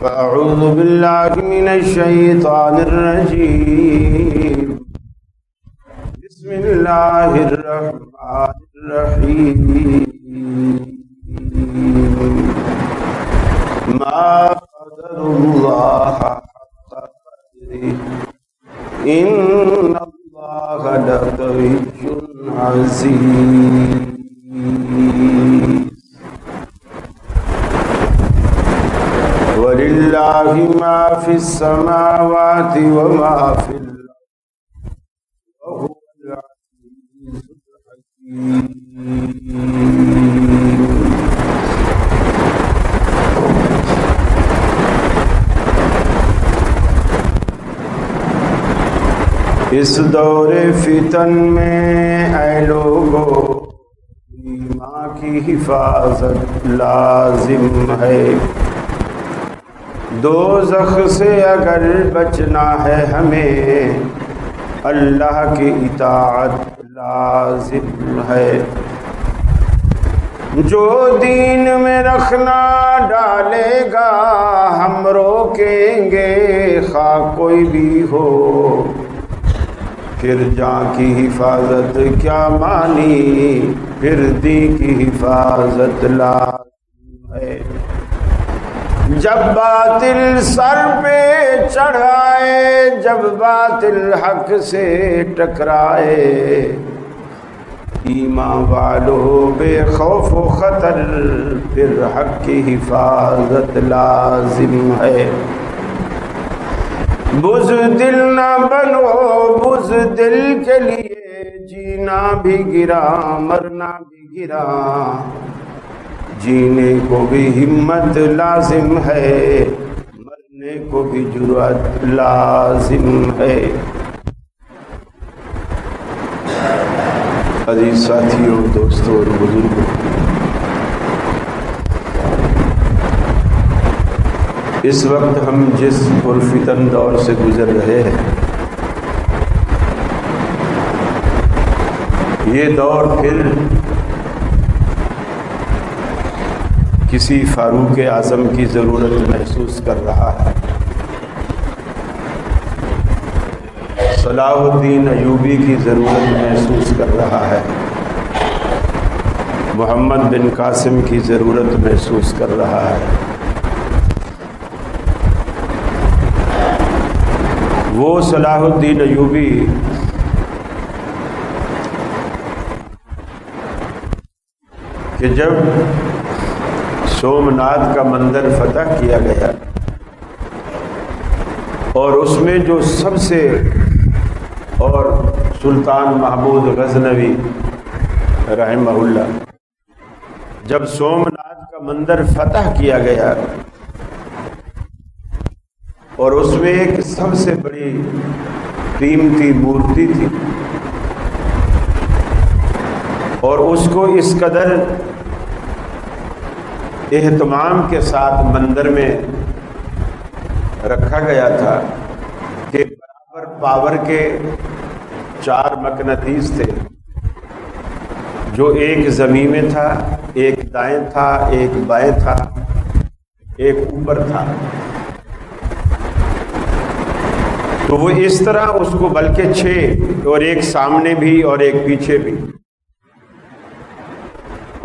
فأعوذ بالله من الشيطان الرجيم. بسم الله الرحمن الرحيم. ما قدر الله حق قدره إن الله لقوي عزيز. ولله ما في السماوات وما في الأرض وهو العزيز الحكيم. اس دور فتن میں اے لوگو ایمان کی حفاظت لازم ہے. دوزخ سے اگر بچنا ہے ہمیں اللہ کی اطاعت لازم ہے. جو دین میں رکھنا ڈالے گا ہم روکیں گے خواہ کوئی بھی ہو. پھر جان کی حفاظت کیا مانی پھر دین کی حفاظت لازم ہے. جب باطل سر پہ چڑھائے جب باطل حق سے ٹکرائے ایمان والو بے خوف و خطر پھر حق کی حفاظت لازم ہے. بزدل نہ بنو بزدل کے لیے جینا بھی گرا مرنا بھی گرا. جینے کو بھی ہمت لازم ہے مرنے کو بھی جرأت لازم ہے. عزیز ساتھیوں دوستوں اور بزرگوں، اس وقت ہم جس پرفتن دور سے گزر رہے ہیں یہ دور پھر کسی فاروق اعظم کی ضرورت محسوس کر رہا ہے. صلاح الدین ایوبی کی ضرورت محسوس کر رہا ہے. محمد بن قاسم کی ضرورت محسوس کر رہا ہے. وہ صلاح الدین ایوبی کہ جب سومناتھ کا مندر فتح کیا گیا اور اس میں جو سب سے اور سلطان محمود غزنوی رحمہ اللہ جب سومناتھ کا مندر فتح کیا گیا اور اس میں ایک سب سے بڑی قیمتی مورتی تھی اور اس کو اس قدر اہتمام کے ساتھ مندر میں رکھا گیا تھا کہ برابر پاور کے 4 مقناطیس تھے جو ایک زمین میں تھا ایک دائیں تھا ایک بائیں تھا ایک اوپر تھا. تو وہ اس طرح اس کو بلکہ 6 اور ایک سامنے بھی اور ایک پیچھے بھی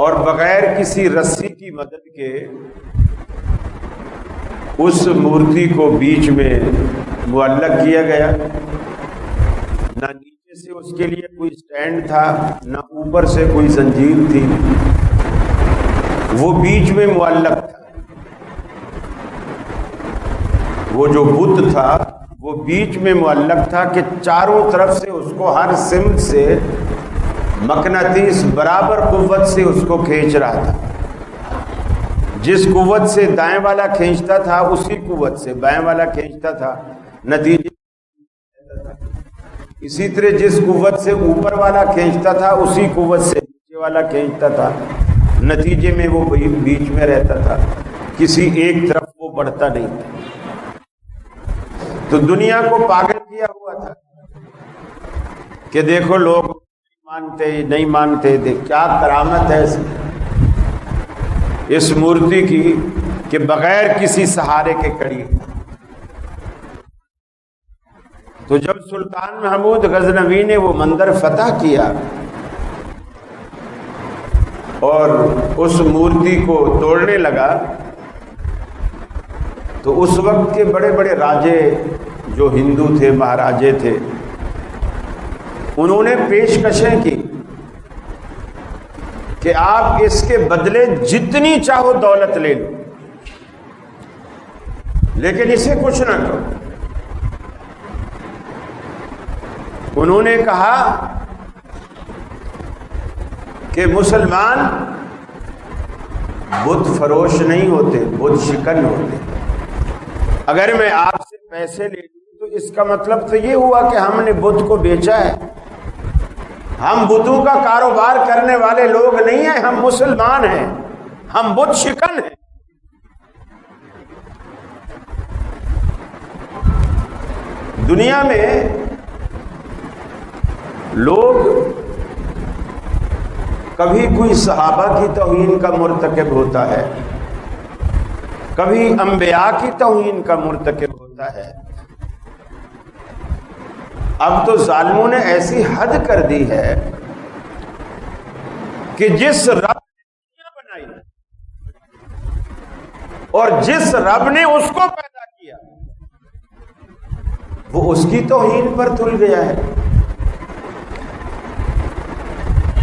اور بغیر کسی رسی کی مدد کے اس مورتی کو بیچ میں معلق کیا گیا. نہ نیچے سے اس کے لیے کوئی سٹینڈ تھا نہ اوپر سے کوئی زنجیر تھی. وہ بیچ میں معلق تھا. وہ جو بت تھا وہ بیچ میں معلق تھا کہ چاروں طرف سے اس کو ہر سمت سے مقناطیس برابر قوت سے اس کو کھینچ رہا تھا. جس قوت سے دائیں والا کھینچتا تھا اسی قوت سے بائیں والا کھینچتا تھا نتیجے. اسی طرح جس قوت سے اوپر والا کھینچتا تھا اسی قوت سے نیچے والا کھینچتا تھا. نتیجے میں وہ بیچ میں رہتا تھا. کسی ایک طرف وہ بڑھتا نہیں تھا. تو دنیا کو پاگل کیا ہوا تھا کہ دیکھو لوگ نہیں مانتے کیا کرامت ہے اس مورتی کی کہ بغیر کسی سہارے کے کڑی. تو جب سلطان محمود غزنوی نے وہ مندر فتح کیا اور اس مورتی کو توڑنے لگا تو اس وقت کے بڑے بڑے راجے جو ہندو تھے، مہاراجے تھے، انہوں نے پیشکشیں کی کہ آپ اس کے بدلے جتنی چاہو دولت لے لو لیکن اسے کچھ نہ کرو. انہوں نے کہا کہ مسلمان بت فروش نہیں ہوتے، بت شکن ہوتے. اگر میں آپ سے پیسے لے لوں تو اس کا مطلب تو یہ ہوا کہ ہم نے بت کو بیچا ہے. ہم بتوں کا کاروبار کرنے والے لوگ نہیں ہیں، ہم مسلمان ہیں، ہم بت شکن ہیں. دنیا میں لوگ کبھی کوئی صحابہ کی توہین کا مرتکب ہوتا ہے، کبھی انبیاء کی توہین کا مرتکب ہوتا ہے. اب تو ظالموں نے ایسی حد کر دی ہے کہ جس رب نے دنیا بنائی اور جس رب نے اس کو پیدا کیا وہ اس کی توہین پر تل گیا ہے.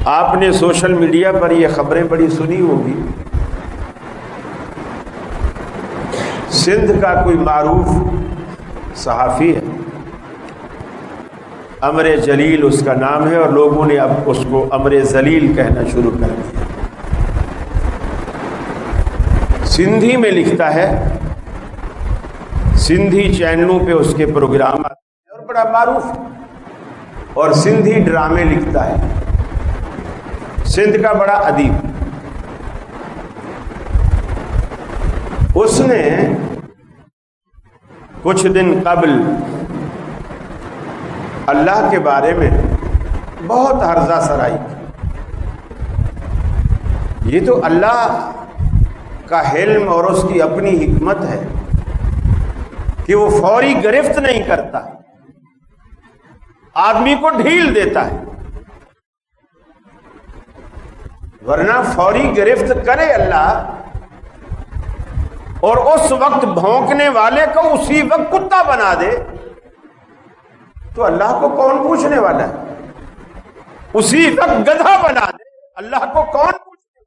آپ نے سوشل میڈیا پر یہ خبریں بڑی سنی ہوگی. سندھ کا کوئی معروف صحافی ہے، امر جلیل اس کا نام ہے، اور لوگوں نے اب اس کو امر ذلیل کہنا شروع کر دیا. سندھی میں لکھتا ہے، سندھی چینلوں پہ اس کے پروگرام آتے ہیں اور بڑا معروف ہے، اور سندھی ڈرامے لکھتا ہے. سندھ کا بڑا ادیب. اس نے کچھ دن قبل اللہ کے بارے میں بہت ہرزہ سرائی کی. یہ تو اللہ کا حلم اور اس کی اپنی حکمت ہے کہ وہ فوری گرفت نہیں کرتا، آدمی کو ڈھیل دیتا ہے. ورنہ فوری گرفت کرے اللہ اور اس وقت بھونکنے والے کو اسی وقت کتا بنا دے تو اللہ کو کون پوچھنے والا ہے؟ اسی وقت گدھا بنا دے اللہ کو کون پوچھنے والا ہے؟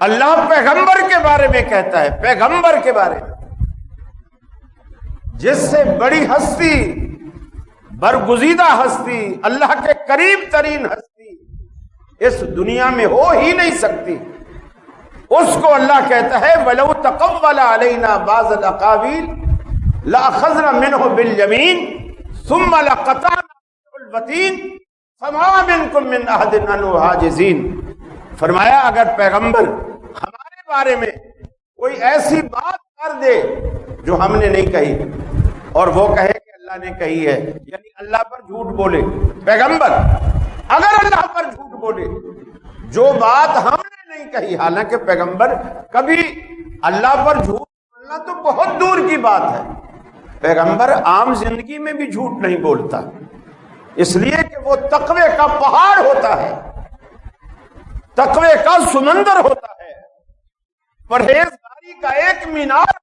اللہ پیغمبر کے بارے میں کہتا ہے، پیغمبر کے بارے میں جس سے بڑی ہستی، برگزیدہ ہستی، اللہ کے قریب ترین ہستی اس دنیا میں ہو ہی نہیں سکتی، اس کو اللہ کہتا ہے وَلَوْ تَقَوَّلَ عَلَيْنَا بَعْضَ الْأَقَاوِيلِ لَأَخَذْنَا مِنْهُ بِالْيَمِينِ ثُمَّ لَقَطَعْنَا مِنْهُ الْوَتِينَ فَمَا مِنْكُمْ مِنْ أَحَدٍ عَنْهُ حَاجِزِينَ. فرمایا اگر پیغمبر ہمارے بارے میں کوئی ایسی بات کر دے جو ہم نے نہیں کہی اور وہ کہے کہ اللہ نے کہی ہے، یعنی اللہ پر جھوٹ بولے، پیغمبر اگر اللہ پر جھوٹ بولے جو بات ہم نے نہیں کہی، حالانکہ پیغمبر کبھی اللہ پر جھوٹ بولنا تو بہت دور کی بات ہے، پیغمبر عام زندگی میں بھی جھوٹ نہیں بولتا، اس لیے کہ وہ تقوی کا پہاڑ ہوتا ہے، تقوی کا سمندر ہوتا ہے، پرہیزگاری کا ایک مینار ہے،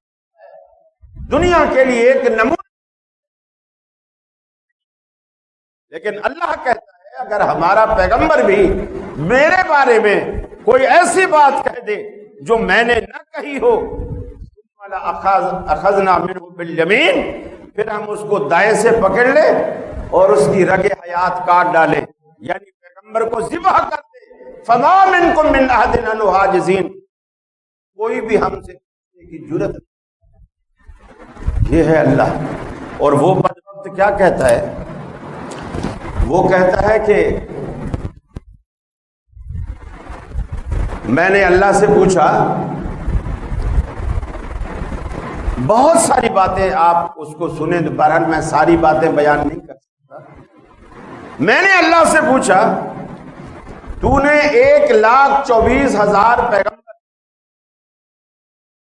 دنیا کے لیے ایک نمونہ. لیکن اللہ کہتا ہے اگر ہمارا پیغمبر بھی میرے بارے میں کوئی ایسی بات کہہ دے جو میں نے نہ کہی ہو، اخذنا منہ بالیمین، پھر ہم اس کو دائیں سے پکڑ لیں اور اس کی رگ حیات کاٹ ڈالیں، یعنی پیغمبر کو ذبح کر دیں. فما منکم من احد عنہ حاجزین، کوئی بھی ہم سے پوچھنے کی جرت نہیں. یہ ہے اللہ. اور وہ بدبخت کیا کہتا ہے؟ وہ کہتا ہے کہ میں نے اللہ سے پوچھا، بہت ساری باتیں آپ اس کو سنیں، بہرحال میں ساری باتیں بیان نہیں کر سکتا. میں نے اللہ سے پوچھا تو نے 1,24,000 پیغمبر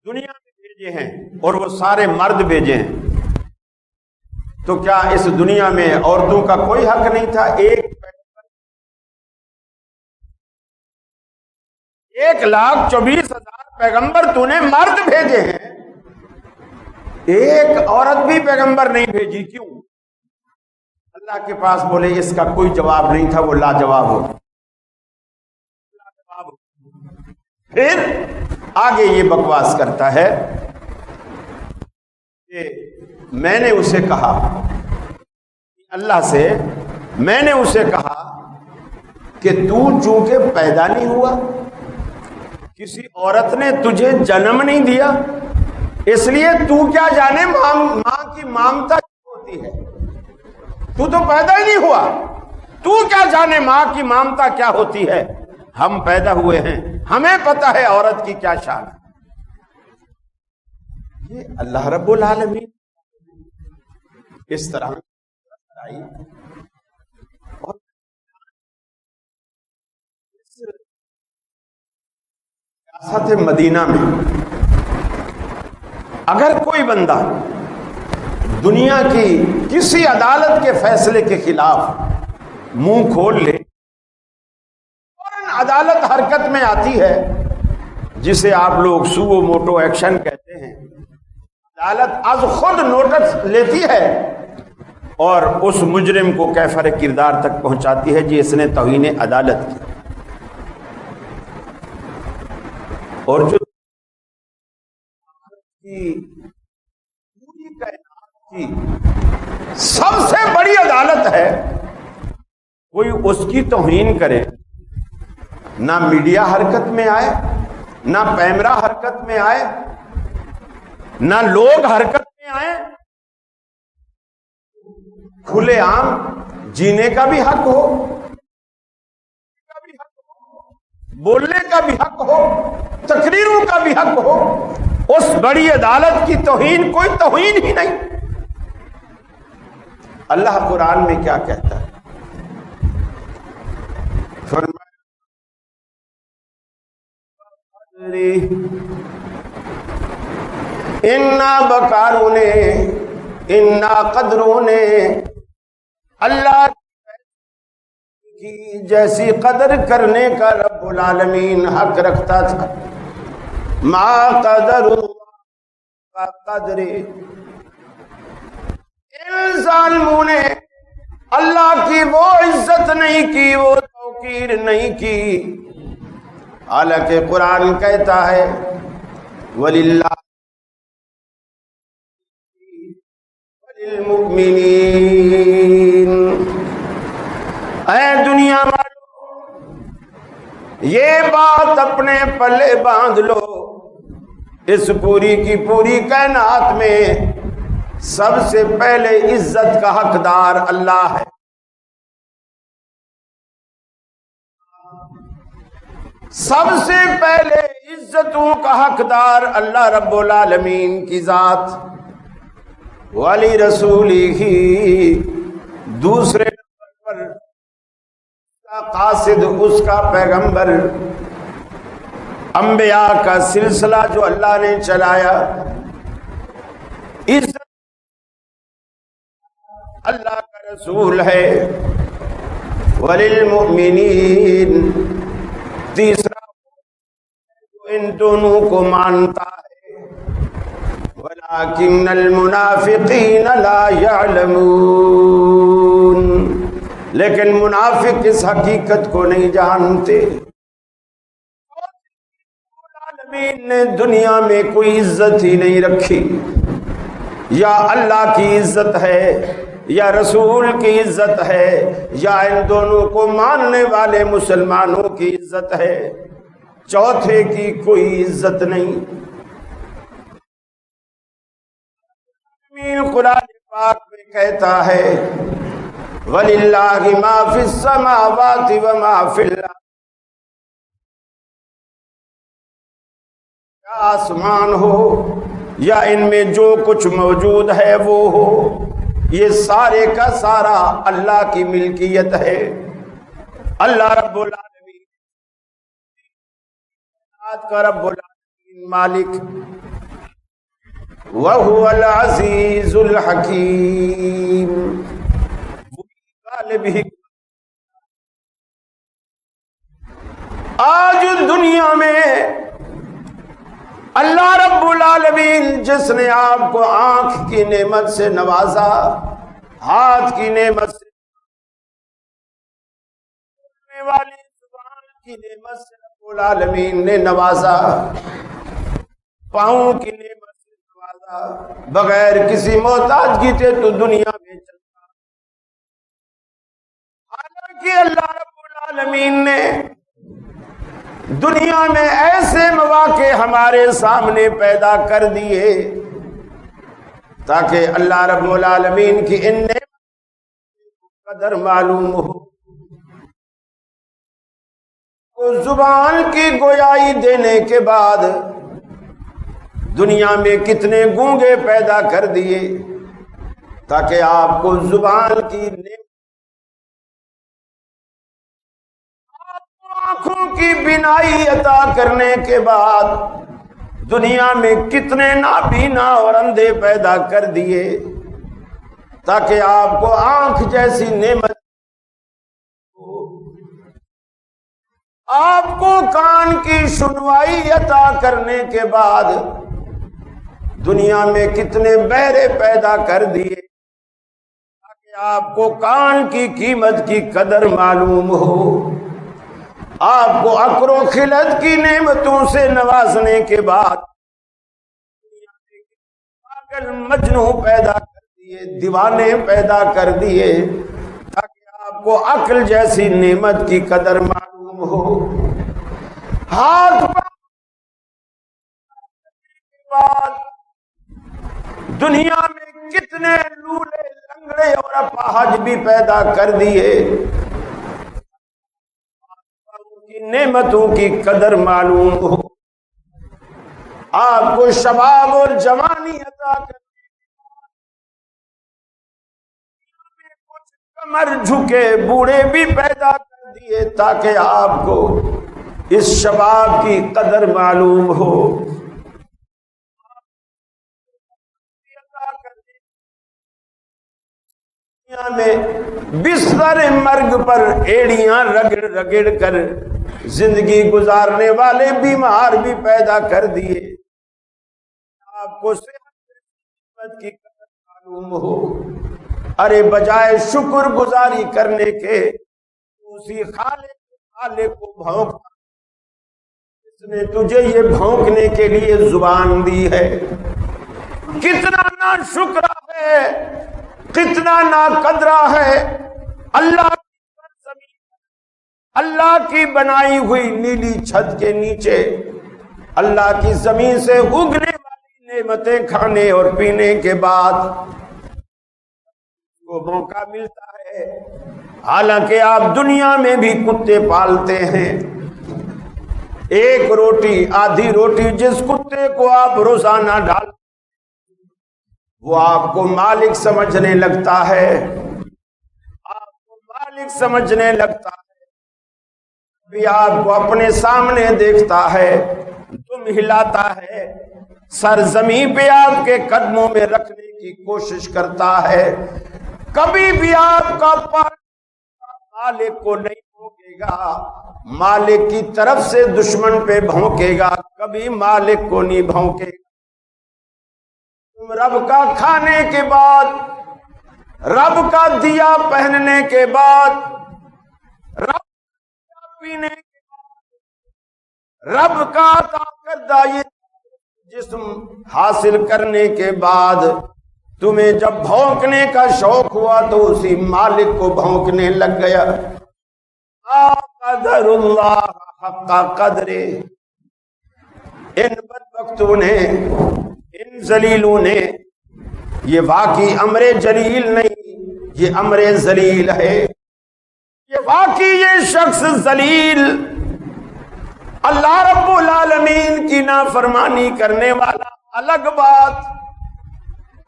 دنیا میں بھیجے ہیں اور وہ سارے مرد بھیجے ہیں، تو کیا اس دنیا میں عورتوں کا کوئی حق نہیں تھا؟ 1,24,000 پیغمبر تو نے مرد بھیجے ہیں، ایک عورت بھی پیغمبر نہیں بھیجی، کیوں؟ اللہ کے پاس بولے اس کا کوئی جواب نہیں تھا، وہ لاجواب ہو. پھر آگے یہ بکواس کرتا ہے کہ میں نے اسے کہا، اللہ سے میں نے اسے کہا کہ تو چونکہ پیدا نہیں ہوا، کسی عورت نے تجھے جنم نہیں دیا، اس لیے تو کیا جانے ماں کی مامتا کیا ہوتی ہے، تو پیدا ہی نہیں ہوا، تو کیا جانے ماں کی مامتا کیا ہوتی ہے، ہم پیدا ہوئے ہیں، ہمیں پتہ ہے عورت کی کیا شان ہے. یہ اللہ رب العالمین اس طرح آئی اور سیاست مدینہ میں اگر کوئی بندہ دنیا کی کسی عدالت کے فیصلے کے خلاف منہ کھول لے، فوراً عدالت حرکت میں آتی ہے، جسے آپ لوگ سو موٹو ایکشن کہتے ہیں. عدالت از خود نوٹس لیتی ہے اور اس مجرم کو کیفر کردار تک پہنچاتی ہے جس نے توہین عدالت کی. اور جو پوری کائنات کی سب سے بڑی عدالت ہے، کوئی اس کی توہین کرے، نہ میڈیا حرکت میں آئے، نہ پیمرا حرکت میں آئے، نہ لوگ حرکت میں آئے، کھلے عام جینے کا بھی حق ہو، بولنے کا بھی حق ہو، تقریروں کا بھی حق ہو، اس بڑی عدالت کی توہین کوئی توہین ہی نہیں. اللہ قرآن میں کیا کہتا ہے؟ انا بکاروں نے، انا قدروں نے اللہ کی جیسی قدر کرنے کا رب العالمین حق رکھتا تھا. ما قدر اللہ قدر، ان ظالموں نے اللہ کی وہ عزت نہیں کی، وہ توقیر نہیں کی. حالانکہ قرآن کہتا ہے وَلِلَّهِ وَلِلْمُؤْمِنِينَ، اے دنیا والو یہ بات اپنے پلے باندھ لو، اس پوری کی پوری کائنات میں سب سے پہلے عزت کا حقدار اللہ ہے. سب سے پہلے عزتوں کا حقدار اللہ رب العالمین کی ذات، ولی رسولی ہی دوسرے نمبر پر اس کا قاصد، اس کا پیغمبر، انبیاء کا سلسلہ جو اللہ نے چلایا. عزت اللہ کا رسول ہے. وللمؤمنین تیسرا ان دونوں کو مانتا ہے. ولکن المنافقین لا يعلمون، لیکن منافق اس حقیقت کو نہیں جانتے. العالمین نے دنیا میں کوئی عزت ہی نہیں رکھی، یا اللہ کی عزت ہے، یا رسول کی عزت ہے، یا ان دونوں کو ماننے والے مسلمانوں کی عزت ہے، چوتھے کی کوئی عزت نہیں. قرآن پاک میں کہتا ہے وَلِلَّهِ مَا فِي السَّمَاوَاتِ وَمَا فِي الْأَرْضِ، یا آسمان ہو یا ان میں جو کچھ موجود ہے وہ ہو، یہ سارے کا سارا اللہ کی ملکیت ہے. اللہ رب العالمین کا رب العالمین مالک، وَهُوَ الْعَزِيزُ الْحَكِيمُ. غالب ہی آج دنیا میں اللہ رب العالمین جس نے آپ کو آنکھ کی نعمت سے نوازا، ہاتھ کی نعمت سے، بولنے والی زبان کی نعمت سے رب العالمین نے نوازا، پاؤں کی نعمت سے نوازا، بغیر کسی محتاجگی کے تو دنیا میں چلتا. حالانکہ اللہ رب العالمین نے دنیا میں ایسے مواقع ہمارے سامنے پیدا کر دیے تاکہ اللہ رب العالمین کی ان نعمتوں کو قدر معلوم ہو. زبان کی گویائی دینے کے بعد دنیا میں کتنے گونگے پیدا کر دیے تاکہ آپ کو زبان کی نعمت، آنکھوں کی بینائی عطا کرنے کے بعد دنیا میں کتنے نابینا اور اندھے پیدا کر دیے تاکہ آپ کو آنکھ جیسی نعمت، آپ کو کان کی سنوائی عطا کرنے کے بعد دنیا میں کتنے بہرے پیدا کر دیے تاکہ آپ کو کان کی قیمت کی قدر معلوم ہو. آپ کو عقل و خلد کی نعمتوں سے نوازنے کے بعد دنیا میں پاگل مجنوں پیدا کر دیے، دیوانے پیدا کر دیے تاکہ آپ کو عقل جیسی نعمت کی قدر معلوم ہو. ہاتھ کے بعد دنیا میں کتنے لولے لنگڑے اور اپاہج بھی پیدا کر دیے، نعمتوں کی قدر معلوم ہو. آپ کو شباب اور جوانی عطا کرنے میں کچھ کمر جھکے بوڑھے بھی پیدا کر دیے تاکہ آپ کو اس شباب کی قدر معلوم ہو. دنیا میں بستر مرگ پر ایڑیاں رگڑ رگڑ کر زندگی گزارنے والے بیمار بھی پیدا کر دیے. آپ کو صحت کی قدر معلوم ہو. ارے بجائے شکر گزاری کرنے کے اسی خالق کو بھونکتا جس نے تجھے یہ بھونکنے کے لیے زبان دی ہے. کتنا نا شکر ہے، کتنا نا قدرہ ہے اللہ کی بنائی ہوئی نیلی چھت کے نیچے اللہ کی زمین سے اگنے والی نعمتیں کھانے اور پینے کے بعد کو موقع ملتا ہے. حالانکہ آپ دنیا میں بھی کتے پالتے ہیں. ایک روٹی آدھی روٹی جس کتے کو آپ روزانہ ڈال وہ آپ کو مالک سمجھنے لگتا ہے، آپ کو مالک سمجھنے لگتا ہے. بھی آپ کو اپنے سامنے دیکھتا ہے، تم ہلاتا ہے، سر زمین پہ آپ کے قدموں میں رکھنے کی کوشش کرتا ہے. کبھی بھی آپ کا مالک کو نہیں بھونکے گا، مالک کی طرف سے دشمن پہ بھونکے گا، کبھی مالک کو نہیں بھونکے گا. تم رب کا کھانے کے بعد، رب کا دیا پہننے کے بعد، رب پینے کے بعد، رب کا عطا کردہ یہ جسم حاصل کرنے کے بعد تمہیں جب بھونکنے کا شوق ہوا تو اسی مالک کو بھونکنے لگ گیا. قدر اللہ حق قدر. ان بدبختوں نے، ان ذلیلوں نے، یہ واقعی امر جلیل نہیں، یہ امر ذلیل ہے. یہ واقعی یہ شخص ذلیل، اللہ رب العالمین کی نافرمانی کرنے والا الگ بات،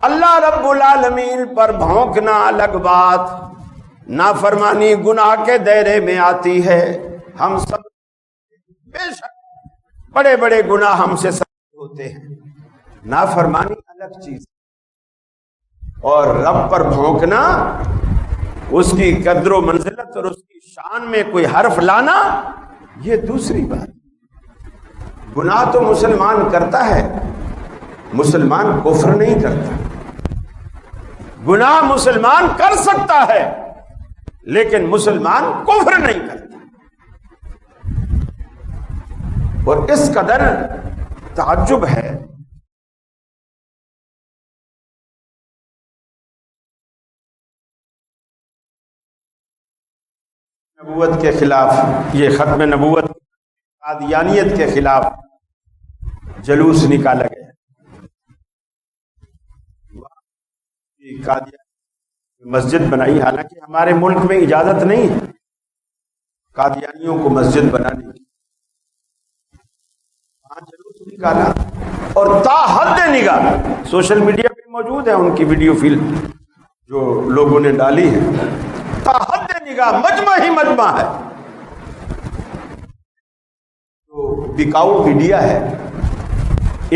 اللہ رب العالمین پر بھونکنا الگ بات. نافرمانی گناہ کے دائرے میں آتی ہے. ہم سب بے شک بڑے بڑے گناہ ہم سے سب ہوتے ہیں، نافرمانی الگ الگ چیز، اور رب پر بھونکنا، اس کی قدر و منزلت اور اس کی شان میں کوئی حرف لانا، یہ دوسری بات۔ گناہ تو مسلمان کرتا ہے، مسلمان کفر نہیں کرتا۔ گناہ مسلمان کر سکتا ہے لیکن مسلمان کفر نہیں کرتا۔ اور اس قدر تعجب ہے نبوت کے خلاف، یہ ختم نبوت قادیانیت کے خلاف جلوس نکالا گیا۔ مسجد بنائی، حالانکہ ہمارے ملک میں اجازت نہیں ہے قادیانیوں کو مسجد بنانے کی، وہاں جلوس نکالا، اور تا حد نگاہ سوشل میڈیا پہ موجود ہے ان کی ویڈیو فلم جو لوگوں نے ڈالی ہے، تا حد نگاہ مجمع ہی مجمع ہے، تو بکاؤ میڈیا ہے،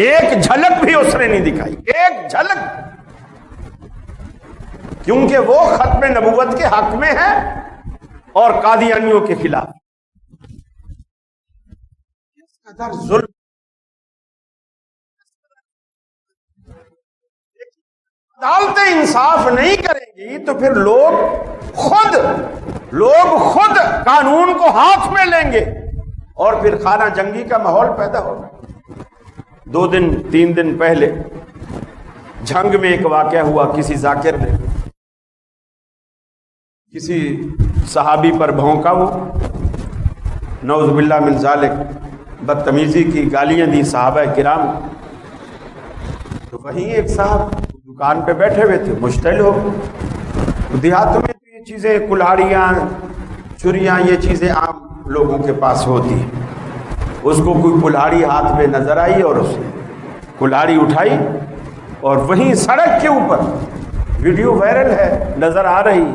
ایک جھلک بھی اس نے نہیں دکھائی، ایک جھلک، کیونکہ وہ ختم نبوت کے حق میں ہے اور قادیانیوں کے خلاف۔ اس قدر ظلم، عدالتیں انصاف نہیں کریں گی تو پھر لوگ خود قانون کو ہاتھ میں لیں گے اور پھر خانہ جنگی کا ماحول پیدا ہوگا۔ 2 دن 3 دن پہلے جھنگ میں ایک واقعہ ہوا، کسی ذاکر نے کسی صحابی پر بھونکا، وہ نعوذ باللہ من ذالک بدتمیزی کی گالیاں دی صحابہ کرام، تو وہیں ایک صاحب دکان پہ بیٹھے ہوئے تھے، مشتعل ہو گئے۔ دیہاتوں میں تو یہ چیزیں کلہاڑیاں، چھریاں، یہ چیزیں عام لوگوں کے پاس ہوتی ہیں۔ اس کو کوئی کلہاڑی ہاتھ میں نظر آئی اور اس نے کلہاڑی اٹھائی، اور وہیں سڑک کے اوپر، ویڈیو وائرل ہے، نظر آ رہی،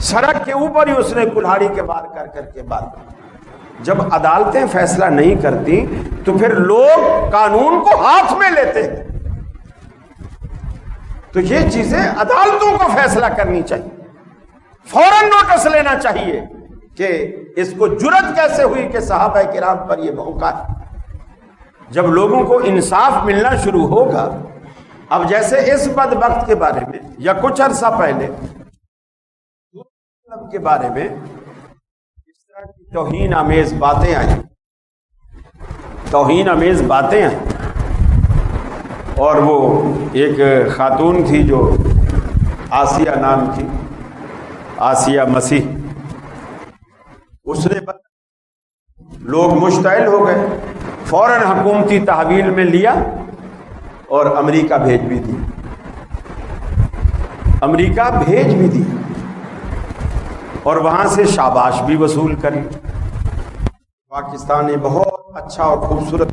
سڑک کے اوپر ہی اس نے کلہاڑی کے وار کر کے بات۔ جب عدالتیں فیصلہ نہیں کرتی تو پھر لوگ قانون کو ہاتھ میں لیتے ہیں، تو یہ چیزیں عدالتوں کو فیصلہ کرنی چاہیے، فوراً نوٹس لینا چاہیے کہ اس کو جرأت کیسے ہوئی کہ صحابہ کرام پر یہ بھونکا ہے۔ جب لوگوں کو انصاف ملنا شروع ہوگا، اب جیسے اس بدبخت کے بارے میں یا کچھ عرصہ پہلے کے بارے میں اس طرح کی توہین آمیز باتیں آئیں، اور وہ ایک خاتون تھی جو آسیہ نام کی، آسیہ مسیح، اس نے لوگ مشتعل ہو گئے، فوراً حکومتی تحویل میں لیا اور امریکہ بھیج بھی دی، اور وہاں سے شاباش بھی وصول کری۔ پاکستان یہ بہت اچھا اور خوبصورت،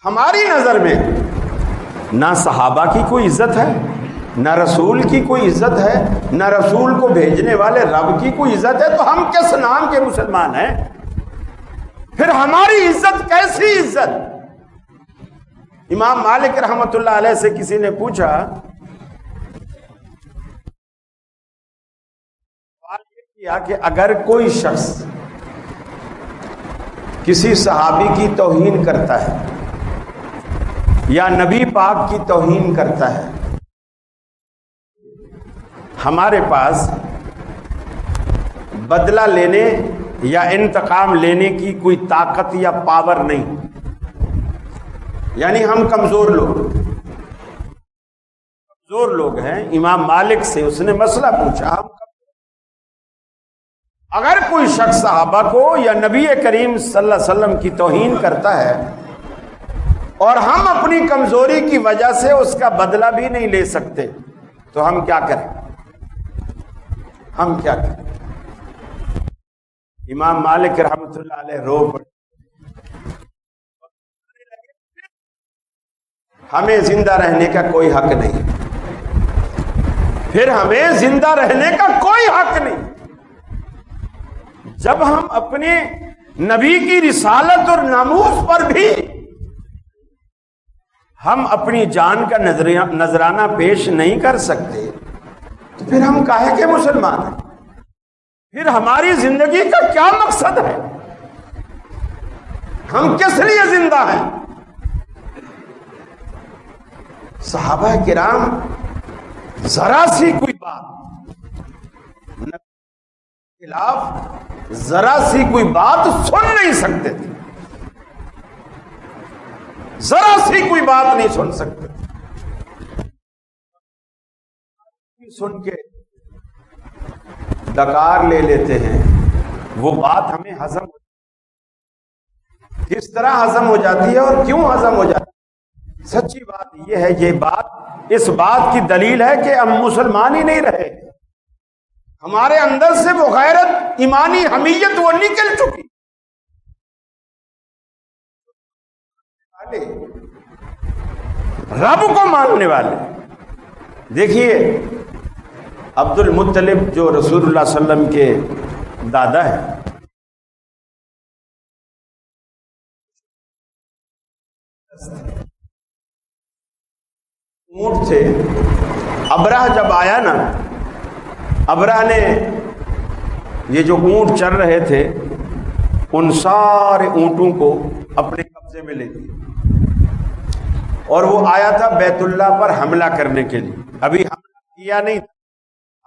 ہماری نظر میں نہ صحابہ کی کوئی عزت ہے، نہ رسول کی کوئی عزت ہے، نہ رسول کو بھیجنے والے رب کی کوئی عزت ہے، تو ہم کس نام کے مسلمان ہیں؟ پھر ہماری عزت کیسی عزت؟ امام مالک رحمۃ اللہ علیہ سے کسی نے پوچھا کہ اگر کوئی شخص کسی صحابی کی توہین کرتا ہے یا نبی پاک کی توہین کرتا ہے، ہمارے پاس بدلہ لینے یا انتقام لینے کی کوئی طاقت یا پاور نہیں، یعنی ہم کمزور لوگ ہیں۔ امام مالک سے اس نے مسئلہ پوچھا، اگر کوئی شخص صحابہ کو یا نبی کریم صلی اللہ علیہ وسلم کی توہین کرتا ہے اور ہم اپنی کمزوری کی وجہ سے اس کا بدلہ بھی نہیں لے سکتے، تو ہم کیا کریں؟ امام مالک رحمۃ اللہ علیہ رو پڑے، ہمیں زندہ رہنے کا کوئی حق نہیں، جب ہم اپنے نبی کی رسالت اور ناموس پر بھی ہم اپنی جان کا نذرانہ پیش نہیں کر سکتے تو پھر ہم کاہے کے مسلمان ہیں؟ پھر ہماری زندگی کا کیا مقصد ہے؟ ہم کس لیے زندہ ہیں؟ صحابہ کرام ذرا سی کوئی بات خلاف ذرا سی کوئی بات سن نہیں سکتے تھے، ذرا سی کوئی بات نہیں سن سکتے، سن کے ڈکار لے لیتے ہیں، وہ بات ہمیں ہضم کس طرح ہضم ہو جاتی ہے اور کیوں ہضم ہو جاتی ہے؟ سچی بات یہ ہے، یہ بات اس بات کی دلیل ہے کہ ہم مسلمان ہی نہیں رہے، ہمارے اندر سے وہ غیرت، ایمانی حمیت وہ نکل چکی۔ رب کو ماننے والے، دیکھیے عبد المطلب جو رسول اللہ صلی اللہ علیہ وسلم کے دادا ہیں، اونٹ تھے۔ ابرہ جب آیا نا، ابرہ نے یہ جو اونٹ چل رہے تھے ان سارے اونٹوں کو اپنے قبضے میں لے لیا، اور وہ آیا تھا بیت اللہ پر حملہ کرنے کے لیے۔ ابھی حملہ کیا نہیں،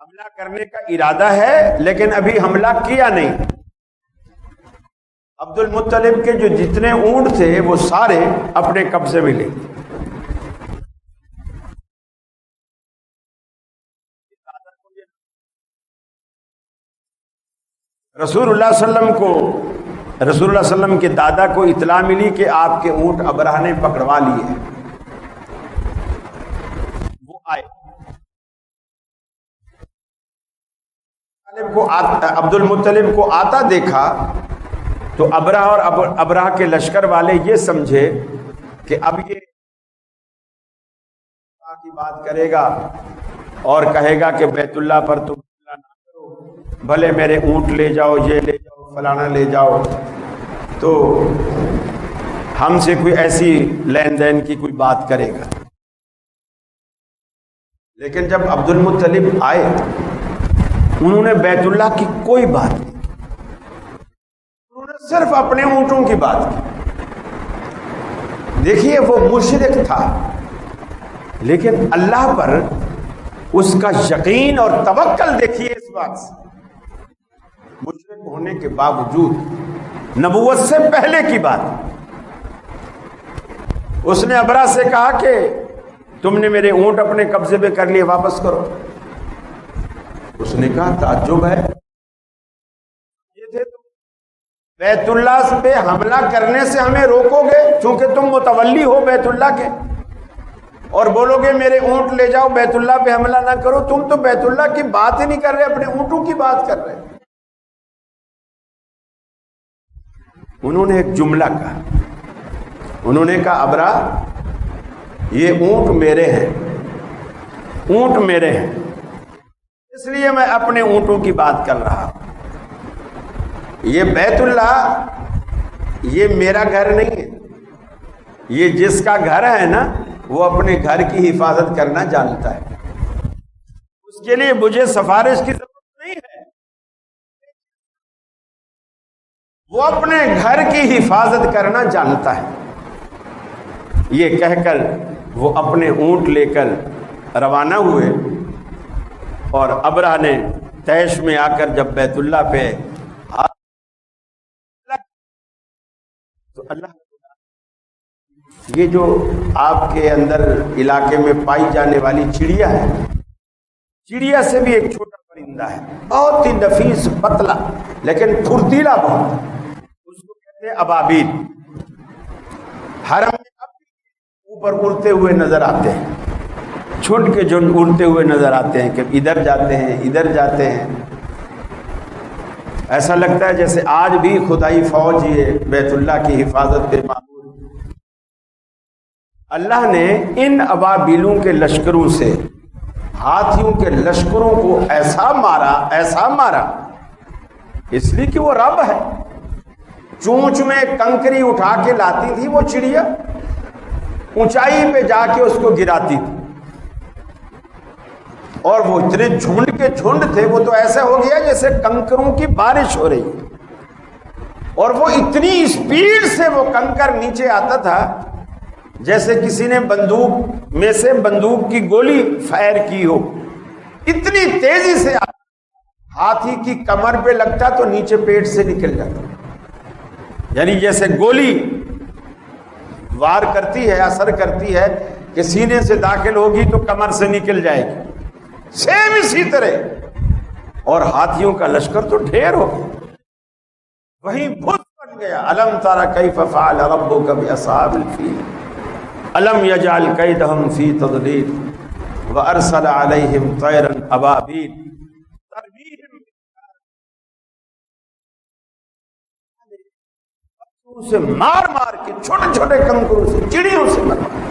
حملہ کرنے کا ارادہ ہے لیکن ابھی حملہ کیا نہیں۔ عبد المطلب کے جو جتنے اونٹ تھے وہ سارے اپنے قبضے میں لے لیے۔ رسول اللہ صلی اللہ علیہ وسلم کے دادا کو اطلاع ملی کہ آپ کے اونٹ ابرہ نے پکڑوا لیے۔ وہ آئے، عبد المطلب کو آتا دیکھا تو ابرہ اور ابرہ کے لشکر والے یہ سمجھے کہ اب یہ کی بات کرے گا اور کہے گا کہ بیت اللہ پر تم حملہ نہ کرو، بھلے میرے اونٹ لے جاؤ، یہ لے جاؤ، فلانا لے جاؤ، تو ہم سے کوئی ایسی لین دین کی کوئی بات کرے گا۔ لیکن جب عبد المطلب آئے انہوں نے بیت اللہ کی کوئی بات نہیں، انہوں نے صرف اپنے اونٹوں کی بات کی۔ دیکھیے وہ مشرک تھا لیکن اللہ پر اس کا یقین اور توکل دیکھیے اس بات سے، مشرک ہونے کے باوجود نبوت سے پہلے کی بات۔ اس نے ابرہ سے کہا کہ تم نے میرے اونٹ اپنے قبضے میں کر لیے، واپس کرو۔ اس نے کہا تعجب ہے، یہ تھے تم بیت اللہ پہ حملہ کرنے سے ہمیں روکو گے چونکہ تم متولی ہو بیت اللہ کے، اور بولو گے میرے اونٹ لے جاؤ، بیت اللہ پہ حملہ نہ کرو۔ تم تو بیت اللہ کی بات ہی نہیں کر رہے، اپنے اونٹوں کی بات کر رہے۔ انہوں نے ایک جملہ کہا، انہوں نے کہا ابرہ یہ اونٹ میرے ہیں، اونٹ میرے ہیں، اس لیے میں اپنے اونٹوں کی بات کر رہا ہوں۔ یہ بیت اللہ یہ میرا گھر نہیں ہے، یہ جس کا گھر ہے نا وہ اپنے گھر کی حفاظت کرنا جانتا ہے، اس کے لیے مجھے سفارش کی ضرورت نہیں ہے، وہ اپنے گھر کی حفاظت کرنا جانتا ہے۔ یہ کہہ کر وہ اپنے اونٹ لے کر روانہ ہوئے، اور ابرہ نے طیش میں آ کر جب بیت اللہ پہ تو اللہ یہ جو آپ کے اندر علاقے میں پائی جانے والی چڑیا ہے، چڑیا سے بھی ایک چھوٹا پرندہ ہے، بہت ہی نفیس پتلا لیکن پھرتیلا بہت، اس کو کہتے ہیں ابابیل۔ حرم میں اوپر اڑتے ہوئے نظر آتے ہیں، چھٹ کے جو اڑتے ہوئے نظر آتے ہیں کہ ادھر جاتے ہیں ادھر جاتے ہیں، ایسا لگتا ہے جیسے آج بھی خدائی فوج یہ بیت اللہ کی حفاظت پہ معمول۔ اللہ نے ان ابابیلوں کے لشکروں سے، ہاتھیوں کے لشکروں کو ایسا مارا اس لیے کہ وہ رب ہے۔ چونچ میں کنکری اٹھا کے لاتی تھی وہ چڑیا، اونچائی پہ جا کے اس کو گراتی تھی، اور وہ اتنے جھنڈ کے جھنڈ تھے، وہ تو ایسا ہو گیا جیسے کنکروں کی بارش ہو رہی ہے، اور وہ اتنی اسپیڈ سے وہ کنکر نیچے آتا تھا جیسے کسی نے بندوق میں سے بندوق کی گولی فائر کی ہو، اتنی تیزی سے ہاتھی کی کمر پہ لگتا تو نیچے پیٹ سے نکل جاتا، یعنی جیسے گولی وار کرتی ہے، اثر کرتی ہے کہ سینے سے داخل ہوگی تو کمر سے نکل جائے گی، سیم اسی طرح، اور ہاتھیوں کا لشکر تو ڈھیر ہو گیا، وہیں بھوت بن گیا۔ الم تر کیف فعل ربک باصحاب الفیل الم یجعل کیدہم فی تضلیل وارسل علیہم طیرا ابابیل ترمیہم سے مار مار کے، چھوٹے چھوٹے کنکروں سے، چڑیوں سے مروایا۔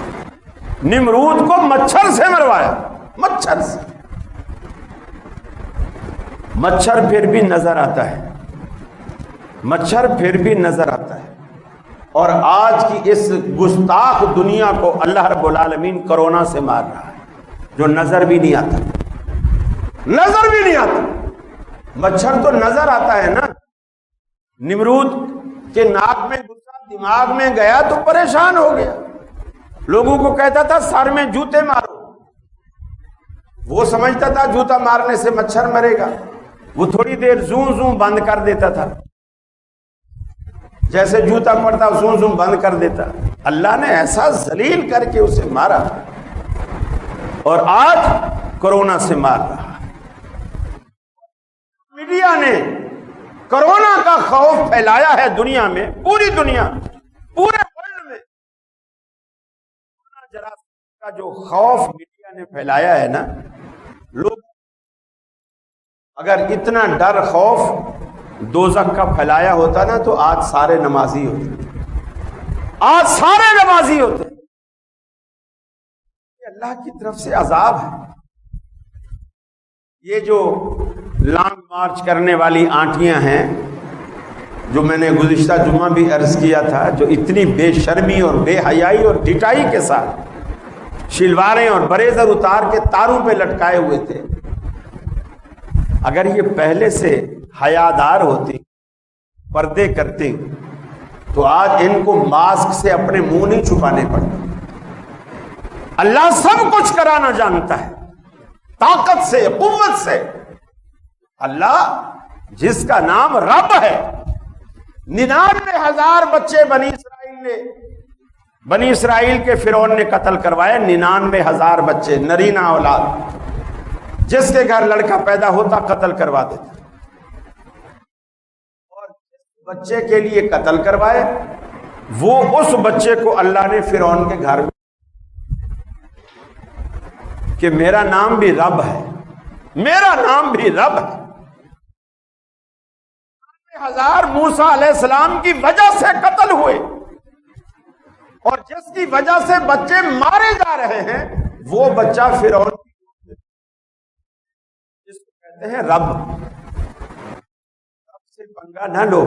نمرود کو مچھر سے مروایا، مچھر سے۔ مچھر پھر بھی نظر آتا ہے، مچھر پھر بھی نظر آتا ہے، اور آج کی اس گستاخ دنیا کو اللہ رب العالمین کرونا سے مار رہا ہے، جو نظر بھی نہیں آتا، نظر بھی نہیں آتا۔ مچھر تو نظر آتا ہے نا، نمرود کے ناک میں گھسا، دماغ میں گیا تو پریشان ہو گیا، لوگوں کو کہتا تھا سر میں جوتے مارو، وہ سمجھتا تھا جوتا مارنے سے مچھر مرے گا، وہ تھوڑی دیر زوں زوں بند کر دیتا تھا، جیسے جوتا پڑتا زوں زوں بند کر دیتا۔ اللہ نے ایسا ذلیل کر کے اسے مارا، اور آج کرونا سے مار رہا ہے۔ میڈیا نے کرونا کا خوف پھیلایا ہے دنیا میں، پوری دنیا، پورے ورلڈ میں جراثیم کا جو خوف میڈیا نے پھیلایا ہے نا، لوگ اگر اتنا ڈر خوف دوزخ کا پھیلایا ہوتا نا تو آج سارے نمازی ہوتے، آج سارے نمازی ہوتے۔ یہ اللہ کی طرف سے عذاب ہے۔ یہ جو لانگ مارچ کرنے والی آنٹیاں ہیں، جو میں نے گزشتہ جمعہ بھی عرض کیا تھا، جو اتنی بے شرمی اور بے حیائی اور ڈٹائی کے ساتھ شلواریں اور بریزر اتار کے تاروں پہ لٹکائے ہوئے تھے، اگر یہ پہلے سے حیادار ہوتی، پردے کرتے، تو آج ان کو ماسک سے اپنے منہ نہیں چھپانے پڑتے۔ اللہ سب کچھ کرانا جانتا ہے، طاقت سے، قوت سے۔ اللہ جس کا نام رب ہے، 99,000 بچے بنی اسرائیل کے فرعون نے قتل کروائے، 99,000 بچے، نرینہ اولاد، جس کے گھر لڑکا پیدا ہوتا قتل کروا دیتا، اور جس بچے کے لیے قتل کروائے وہ اس بچے کو اللہ نے فرعون کے گھر میں کہ میرا نام بھی رب ہے، میرا نام بھی رب ہے۔ 1,000 موسیٰ علیہ السلام کی وجہ سے قتل ہوئے، اور جس کی وجہ سے بچے مارے جا رہے ہیں وہ بچہ فرعون جس کو کہتے ہیں رب۔ رب سے پنگا نہ لو،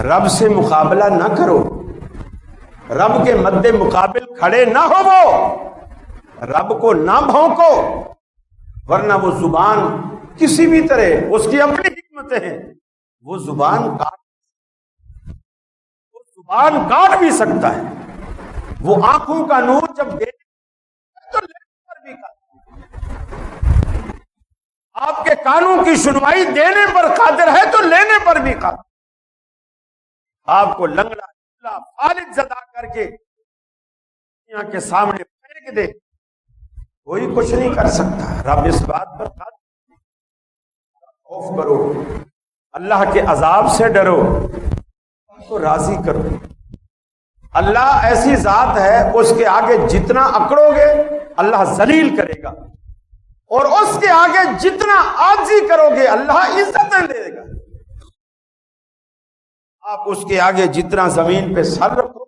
رب سے مقابلہ نہ کرو، رب کے مد مقابل کھڑے نہ ہو، وہ رب کو نہ بھونکو، ورنہ وہ زبان کسی بھی طرح، اس کی اپنی حکمتیں ہیں، وہ زبان کاٹ بھی سکتا ہے۔ وہ آنکھوں کا نور جب دے تو لینے پر بھی قادر، آپ کے کانوں کی سنوائی دینے پر قادر ہے تو لینے پر بھی قادر، آپ کو لنگڑا فالج زدہ کر کے دنیا کے سامنے پھینک دے، کوئی کچھ نہیں کر سکتا۔ رب اس بات پر قادر۔ خوف کرو، اللہ کے عذاب سے ڈرو، کو راضی کرو۔ اللہ ایسی ذات ہے، اس کے آگے جتنا اکڑو گے اللہ ذلیل کرے گا، اور اس کے آگے جتنا عاجزی کرو گے اللہ عزتیں دے گا۔ آپ اس کے آگے جتنا زمین پہ سر رکھو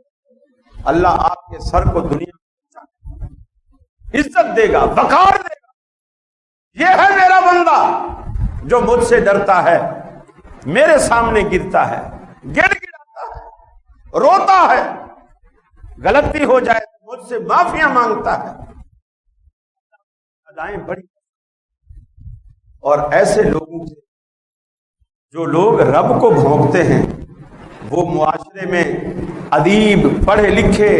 اللہ آپ کے سر کو دنیا میں عزت دے گا، وقار دے گا۔ یہ ہے میرا بندہ جو مجھ سے ڈرتا ہے، میرے سامنے گرتا ہے، گڑ گڑاتا ہے، روتا ہے، غلطی ہو جائے مجھ سے معافیاں مانگتا ہے، ادائیں بڑی۔ اور ایسے لوگوں سے جو لوگ رب کو بھونکتے ہیں، وہ معاشرے میں ادیب، پڑھے لکھے،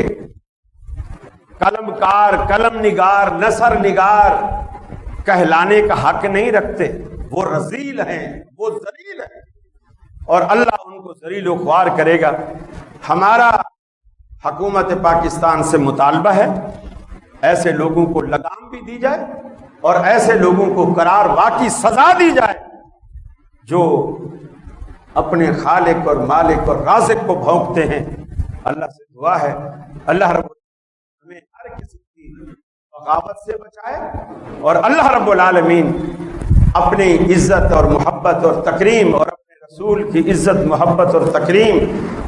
قلم کار، قلم نگار، نثر نگار کہلانے کا حق نہیں رکھتے، وہ رذیل ہیں، وہ ذلیل ہیں، اور اللہ ان کو ذلیل و خوار کرے گا۔ ہمارا حکومت پاکستان سے مطالبہ ہے ایسے لوگوں کو لگام بھی دی جائے اور ایسے لوگوں کو قرار واقعی سزا دی جائے جو اپنے خالق اور مالک اور رازق کو بھونکتے ہیں۔ اللہ سے دعا ہے اللہ رب ہمیں ہر قسم کی بغاوت سے بچائے، اور اللہ رب العالمین اپنی عزت اور محبت اور تکریم اور اپنے رسول کی عزت محبت اور تکریم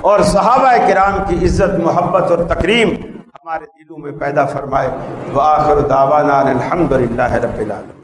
اور صحابہ کرام کی عزت محبت اور تکریم ہمارے دلوں میں پیدا فرمائے۔ وآخر دعوانا الحمدللہ رب العالمین۔